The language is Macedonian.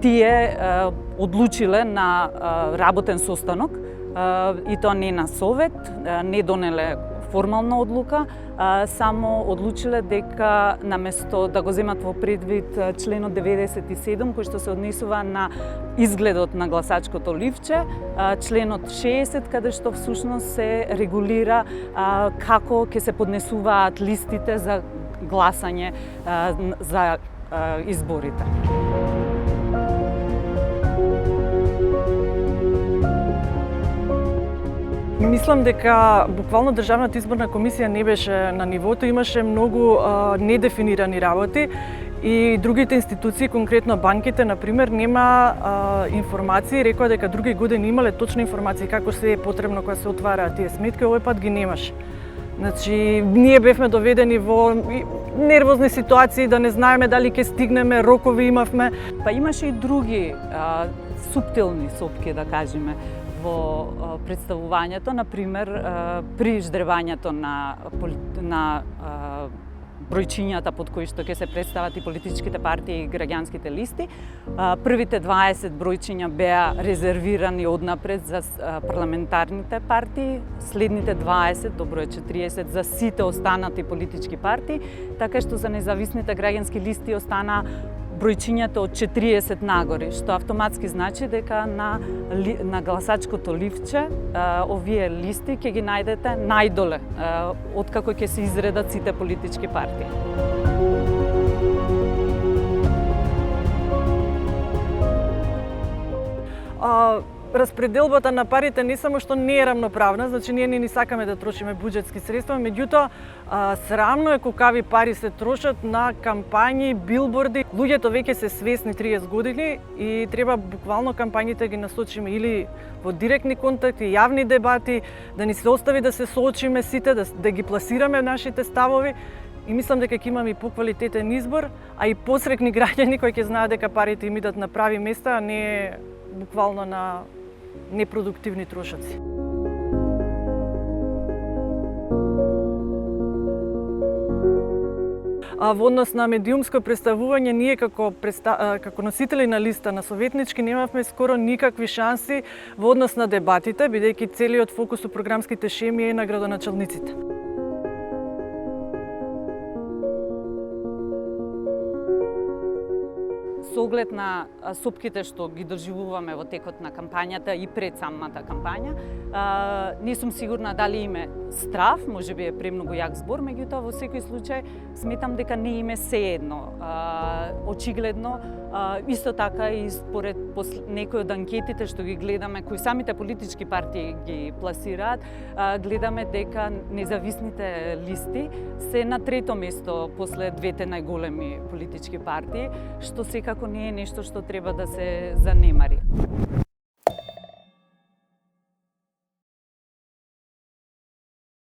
тие одлучиле на работен состанок и тоа не на совет, не донеле формална одлука, само одлучиле дека наместо да го земат во предвид членот 97 кој што се однесува на изгледот на гласачкото ливче, членот 60 каде што всушност се регулира како ќе се поднесуваат листите за гласање за изборите. Мислам дека буквално Државната изборна комисија не беше на нивото, имаше многу недефинирани работи и другите институции, конкретно банките, например, нема информации, рекоа дека други години имале точни информации како се е потребно кога се отвараат тие сметки, овој пат ги немаше. Значи, ние бевме доведени во нервозни ситуации, да не знаеме дали ќе стигнеме, рокови имавме. Па имаше и други суптилни сопки, да кажеме, во представувањето, например, при ждребањето на бројчињата под кои што ќе се представат и политичките партии и граѓанските листи. Првите 20 бројчиња беа резервирани однапред за парламентарните партии, следните 20, добро е 40, за сите останати политички партии, така што за независните граѓански листи остана бројчињата од 40 нагори, што автоматски значи дека на гласачкото ливче овие листи ќе ги најдете најдоле, откако ќе се изредат сите политички партии. Распределбата на парите не само што не е рамноправна, значи ние не сакаме да трошиме буџетски средства, меѓутоа срамно е колкави пари се трошат на кампањи, билборди. Луѓето веќе се свесни 30 години и треба буквално кампањите ги насочиме или во директни контакти, јавни дебати, да ни се остави да се соочиме сите, да ги пласираме нашите ставови. И мислам дека ќе имаме и поквалитетен избор, а и посрекни граѓани кои ќе знаат дека парите им идат на прави места, а не буквално на непродуктивни трошоци. Во однос на медиумско представување, ние како носители на листа на советнички немавме скоро никакви шанси во однос на дебатите, бидејќи целиот фокус у програмските шеми е на градоначалниците. Со оглед на сопките што ги доживуваме во текот на кампањата и пред самата кампања, не сум сигурна дали име страв, можеби е премногу јак збор, меѓутоа во секој случај сметам дека не име сеедно. Очигледно, исто така и според некои од анкетите што ги гледаме, кои самите политички партии ги пласираат, гледаме дека независните листи се на трето место после двете најголеми политички партии, што секако не е нешто што треба да се занемари.